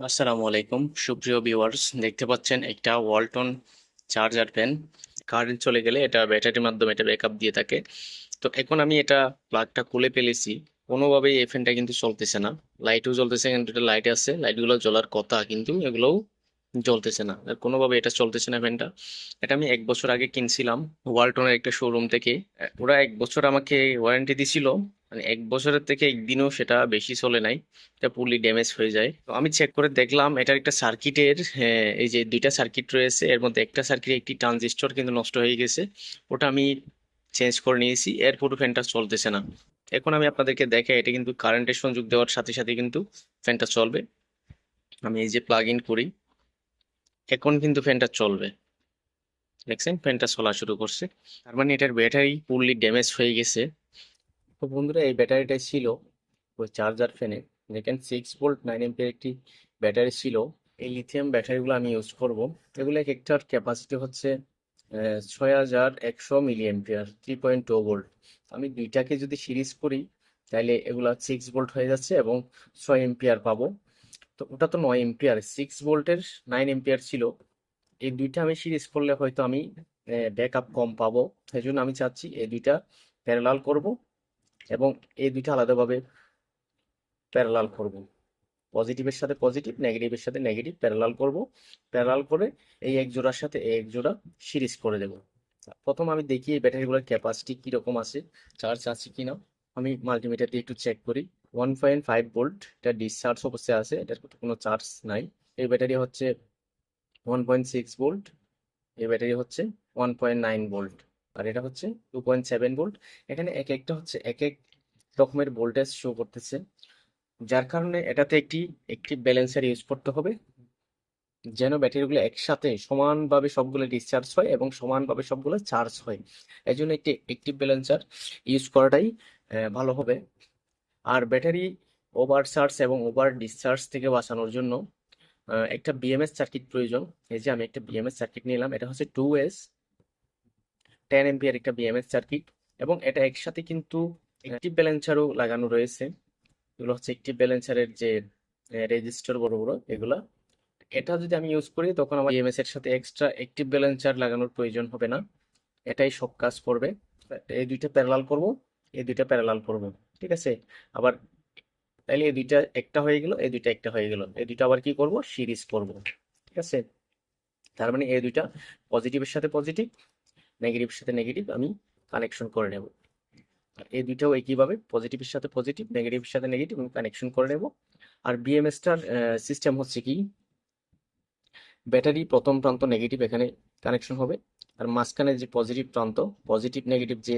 আসসালামু আলাইকুম সুপ্রিয় ভিউয়ার্স, দেখতে পাচ্ছেন একটা ওয়ালটন চার্জার ফ্যান। কারেন্ট চলে গেলে এটা ব্যাটারির মাধ্যমে এটা ব্যাকআপ দিয়ে থাকে। তো এখন আমি এটা প্লাগটা খুলে ফেলেছি, কোনোভাবেই এই ফ্যানটা কিন্তু চলতেছে না। লাইটও জ্বলতেছে, কিন্তু এটা লাইট আছে, লাইটগুলো জ্বলার কথা কিন্তু এগুলোও জ্বলতেছে না, আর কোনোভাবে এটা চলতেছে না ফ্যানটা। এটা আমি 1 বছর আগে কিনছিলাম ওয়ালটনের একটা শোরুম থেকে। ওরা 1 বছর আমাকে ওয়ারেন্টি দিছিল, মানে 1 বছরের থেকে একদিনও সেটা বেশি চলে নাই, এটা পুরোলি ড্যামেজ হয়ে যায়। তো আমি চেক করে দেখলাম এটার একটা সার্কিটের, এই যে দুইটা সার্কিট রয়েছে, এর মধ্যে একটা সার্কিটে একটি ট্রানজিস্টর কিন্তু নষ্ট হয়ে গেছে। ওটা আমি চেঞ্জ করে নিয়েছি, এরপরও ফ্যানটা চলতেছে না। এখন আমি আপনাদেরকে দেখাই, এটা কিন্তু কারেন্টের সংযোগ দেওয়ার সাথে সাথে কিন্তু ফ্যানটা চলবে। আমি এই যে প্লাগ ইন করি, এখন কিন্তু ফ্যানটা চলবে। দেখছেন ফ্যানটা চলা শুরু করছে, তার মানে এটার ব্যাটারি পুরোলি ড্যামেজ হয়ে গেছে। তো বন্ধুরা, এই ব্যাটারিটা ছিল ওই চার্জার ফ্যানে, দেখেন 6 ভোল্ট 9 এম্পিয়ার একটি ব্যাটারি ছিল। এই লিথিয়াম ব্যাটারিগুলো আমি ইউজ করব। এগুলো এক একটার ক্যাপাসিটি হচ্ছে 6100 মিলি এম্পিয়ার, 3.2 ভোল্ট। আমি দুইটাকে যদি সিরিজ করি তাহলে এগুলা 6 ভোল্ট হয়ে যাচ্ছে এবং 6 এম্পিয়ার পাবো। তো ওটা তো 9 এম্পিয়ার, 6 ভোল্টের 9 এম্পিয়ার ছিল। এই দুইটা আমি সিরিজ করলে হয়তো আমি ব্যাকআপ কম পাবো। সেই জন্য আমি চাচ্ছি এই দুইটা প্যারালাল করব এবং এই দুইটা আলাদাভাবে প্যারালাল করব। পজিটিভের সাথে পজিটিভ, নেগেটিভের সাথে নেগেটিভ প্যারালাল করব। প্যারালাল করে এই এক জোড়ার সাথে এই এক জোড়া সিরিজ করে দেব। প্রথম আমি দেখি এই ব্যাটারিগুলোর ক্যাপাসিটি কিরকম আছে, চার্জ আছে কিনা। আমি মাল্টিমিটার দিয়ে একটু চেক করি। 1.5 ভোল্ট এটা ডিসচার্জ অবস্থায় আছে, এটার কোনো চার্জ নাই। এই ব্যাটারি হচ্ছে 1.6 ভোল্ট, এই ব্যাটারি হচ্ছে 1.9 ভোল্ট, আর এটা হচ্ছে 2.7 ভোল্ট। এখানে এক একটা হচ্ছে এক এক রকমের ভোল্টেজ শো করতেছে, যার কারণে এটাতে একটি একটিভ ব্যালেন্সার ইউজ করতে হবে, যেন ব্যাটারিগুলো একসাথে সমানভাবে সবগুলো ডিসচার্জ হয় এবং সমানভাবে সবগুলো চার্জ হয়। এই জন্য একটি অ্যাক্টিভ ব্যালেন্সার ইউজ করাটাই ভালো হবে। আর ব্যাটারি ওভার চার্জ এবং ওভার ডিসচার্জ থেকে বাঁচানোর জন্য একটা বিএমএস সার্কিট প্রয়োজন। এই যে আমি একটা বিএমএস সার্কিট নিলাম, এটা হচ্ছে 2S 10 এম্পিয়ার একটা বিএমএস সার্কিট, এবং এটা একসাথে কিন্তু অ্যাক্টিভ ব্যালেন্সারও লাগানো রয়েছে। এগুলো হচ্ছে অ্যাক্টিভ ব্যালেন্সারের যে রেজিস্টার বড় বড় এগুলা। এটা যদি আমি ইউজ করি তখন আমার ইএমএস এর সাথে এক্সট্রা অ্যাক্টিভ ব্যালেন্সার লাগানোর প্রয়োজন হবে না, এটাই সব কাজ করবে। এই দুইটা প্যারালাল করব, এই দুইটা প্যারালাল করব, ঠিক আছে। আবার তাইলে এই দুইটা একটা হয়ে গেল, এই দুইটা একটা হয়ে গেল, এই দুইটা আবার কি করব, সিরিজ করব, ঠিক আছে। তার মানে এই দুইটা পজিটিভের সাথে পজিটিভ, নেগেটিভের সাথে নেগেটিভ আমি কানেকশন করে নেব। আর এই দুইটাও একইভাবে পজিটিভের সাথে পজিটিভ, নেগেটিভের সাথে নেগেটিভ আমি কানেকশন করে নেব। আর বিএমএসটার সিস্টেম হচ্ছে কি, ব্যাটারি প্রথম প্রান্ত নেগেটিভ এখানে কানেকশন হবে, আর মাঝখানে যে পজিটিভ প্রান্ত, পজিটিভ নেগেটিভ যে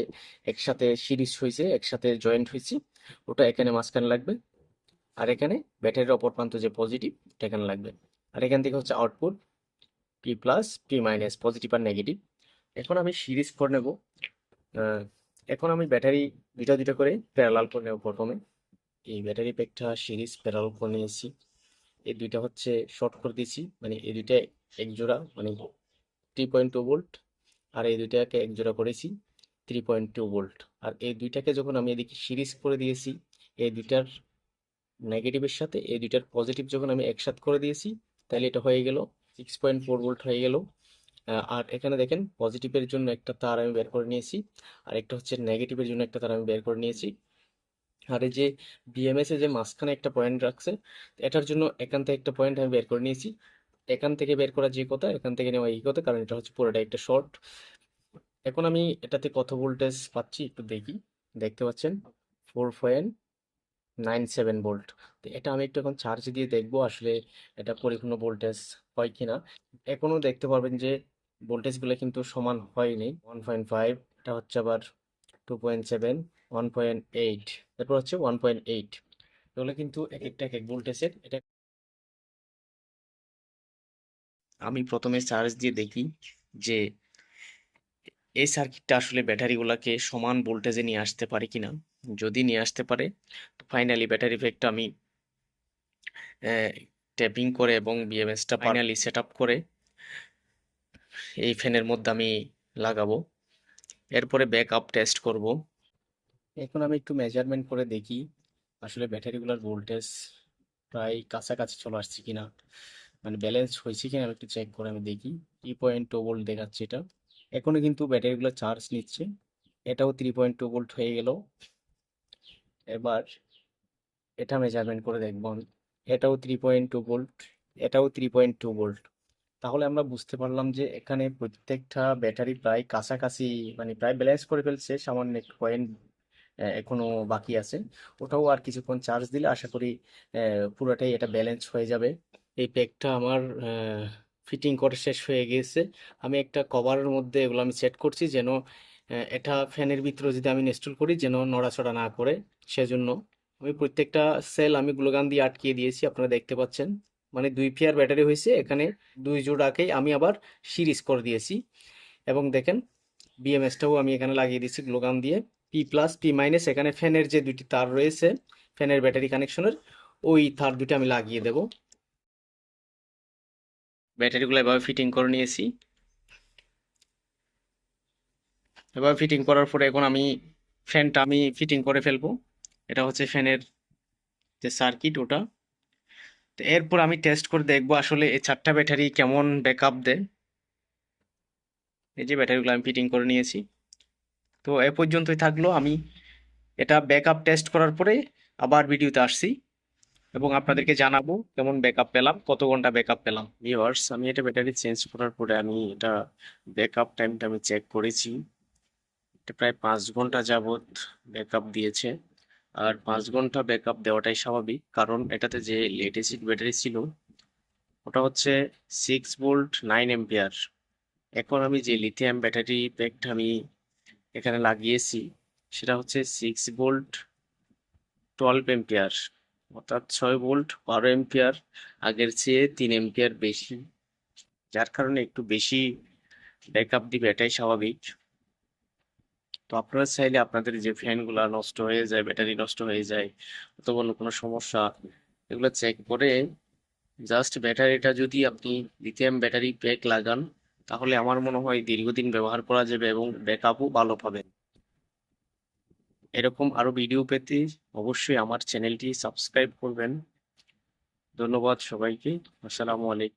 একসাথে সিরিজ হয়েছে, একসাথে জয়েন্ট হয়েছে, ওটা এখানে মাঝখানে লাগবে। আর এখানে ব্যাটারির অপর প্রান্ত যে পজিটিভ, এটা এখানে লাগবে। আর এখান থেকে হচ্ছে output P plus P minus, positive আর নেগেটিভ। এখন আমি সিরিজ করে নেব। আহ, এখন আমি ব্যাটারি দুইটা দুইটা করে প্যারালাল করে নেব প্রথমে। এই ব্যাটারি প্যাকটা সিরিজ প্যারালাল করে নিয়েছি। এই দুইটা হচ্ছে শর্ট করে দিয়েছি, মানে এই দুইটা এক জোড়া, মানে 3.2 ভোল্ট। আর এই দুইটাকে এক জোড়া করেছি 3.2 ভোল্ট। আর এই দুইটাকে যখন আমি এদিকে সিরিজ করে দিয়েছি, এই দুইটার নেগেটিভের সাথে এই দুইটার পজিটিভ যখন আমি একসাথে করে দিয়েছি, তাহলে এটা হয়ে গেল 6.4 ভোল্ট হয়ে গেল। আর এখানে দেখেন পজিটিভের জন্য একটা তার আমি বের করে নিয়েছি, আর একটা হচ্ছে নেগেটিভের জন্য একটা তার আমি বের করে নিয়েছি। আর এই যে বিএমএস এ যে মাঝখানে একটা পয়েন্ট রাখছে, এটার জন্য এখান থেকে একটা পয়েন্ট আমি বের করে নিয়েছি। এখান থেকে বের করা যে কথা, এখান থেকে নেওয়া এই কথা, কারণ এটা হচ্ছে পুরোটা একটা শর্ট। এখন আমি এটাতে কত ভোল্টেজ পাচ্ছি একটু দেখি। দেখতে পাচ্ছেন 4.97 ভোল্ট। তো এটা আমি একটু এখন চার্জ দিয়ে দেখবো আসলে এটা পরিপূর্ণ ভোল্টেজ হয় কিনা। এখনো দেখতে পারবেন যে ভোল্টেজগুলো কিন্তু সমান হয়নি। 1.5, এটা হচ্ছে আবার 2.7, 1.8, তারপর হচ্ছে 1.8। এগুলো কিন্তু এক একটা এক এক ভোল্টেজের। এটা আমি প্রথমে চার্জ দিয়ে দেখি যে এই সার্কিটটা আসলে ব্যাটারিগুলোকে সমান ভোল্টেজে নিয়ে আসতে পারে কিনা। যদি নিয়ে আসতে পারে, তো ফাইনালি ব্যাটারি প্যাকটা আমি ট্যাপিং করে এবং বিএমএসটা ফাইনালি সেট আপ করে এই ফ্যানের মধ্যে আমি লাগাবো। এরপরে ব্যাক আপ টেস্ট করব। এখন আমি একটু মেজারমেন্ট করে দেখি আসলে ব্যাটারিগুলোর ভোল্টেজ প্রায় কাছাকাছি চলে আসছি কিনা, মানে ব্যালেন্স হয়েছে কিনা আমি একটু চেক করে আমি দেখি। 3.2 ভোল্ট দেখাচ্ছে এটা। এখনো কিন্তু ব্যাটারিগুলো চার্জ নিচ্ছে। এটাও 3.2 ভোল্ট হয়ে গেল। এবার এটা মেজারমেন্ট করে দেখবো আমি। এটাও 3.2 ভোল্ট, এটাও 3.2 ভোল্ট। তাহলে আমরা বুঝতে পারলাম যে এখানে প্রত্যেকটা ব্যাটারি প্রায় কাছাকাছি, মানে প্রায় ব্যালেন্স করে ফেলছে। সামান্য একটু পয়েন্ট এখনো বাকি আছে। ওটাও আর কিছুক্ষণ চার্জ দিলে আশা করি পুরোটাই এটা ব্যালেন্স হয়ে যাবে। এই প্যাকটা আমার ফিটিং করে শেষ হয়ে গিয়েছে। আমি একটা কভারের মধ্যে এগুলো আমি সেট করছি, যেন এটা ফ্যানের ভিতরে যদি আমি ইনস্টল করি যেন নড়াচড়া না করে। সেজন্য আমি প্রত্যেকটা সেল আমি গ্লুগান দিয়ে আটকিয়ে দিয়েছি, আপনারা দেখতে পাচ্ছেন। মানে 2 পেয়ার ব্যাটারি হয়েছে এখানে, 2 জোড়াকেই আমি আবার সিরিজ করে দিয়েছি। এবং দেখেন বিএমএসটাও আমি এখানে লাগিয়ে দিয়েছি গ্লুগান দিয়ে। P+P- এখানে ফ্যানের যে 2টি তার রয়েছে, ফ্যানের ব্যাটারি কানেকশনের ওই তার 2টি আমি লাগিয়ে দেব। ব্যাটারিগুলো এভাবে ফিটিং করে নিয়েছি। এভাবে ফিটিং করার পরে এখন আমি ফ্যানটা আমি ফিটিং করে ফেলবো। এটা হচ্ছে ফ্যানের যে সার্কিট ওটা। তো এরপর আমি টেস্ট করে দেখবো আসলে এই 4টা ব্যাটারি কেমন ব্যাকআপ দেয়। এই যে ব্যাটারিগুলো আমি ফিটিং করে নিয়েছি। তো এ পর্যন্তই থাকলো। আমি এটা ব্যাকআপ টেস্ট করার পরে আবার ভিডিওতে আসছি এবং আপনাদেরকে জানাবো কেমন ব্যাকআপ পেলাম, কত ঘন্টা ব্যাকআপ পেলাম। ভিউয়ার্স, আমি এটা ব্যাটারি চেঞ্জ করার পরে আমি এটা ব্যাকআপ টাইমটা আমি চেক করেছি। এটা প্রায় 5 ঘন্টা যাবত ব্যাকআপ দিয়েছে। আর 5 ঘন্টা ব্যাকআপ দেওয়াটাই স্বাভাবিক, কারণ এটাতে যে লেড অ্যাসিড ব্যাটারি ছিল ওটা হচ্ছে 6 ভোল্ট 9 এম্পিয়ার। এখন আমি যে লিথিয়াম ব্যাটারি প্যাকটা আমি এখানে লাগিয়েছি সেটা হচ্ছে 6 ভোল্ট 12 এম্পিয়ার, অর্থাৎ 6 ভোল্ট 12 এম্পিয়ার আগের চেয়ে 3 এম্পিয়ার বেশি। যার কারণে একটু বেশি ব্যাকআপ দিবে, এটাই স্বাভাবিক। তো আপনারা চাইলে আপনাদের যে ফ্যানগুলা নষ্ট হয়ে যায়, ব্যাটারি নষ্ট হয়ে যায় অথবা অন্য কোনো সমস্যা, এগুলো চেক করে জাস্ট ব্যাটারিটা যদি আপনি লিথিয়াম ব্যাটারি প্যাক লাগান তাহলে আমার মনে হয় দীর্ঘদিন ব্যবহার করা যাবে এবং ব্যাকআপও ভালো পাবেন। এরকম আরো ভিডিও পেতে অবশ্যই আমার চ্যানেলটি সাবস্ক্রাইব করবেন। ধন্যবাদ সবাইকে। আসসালামু আলাইকুম।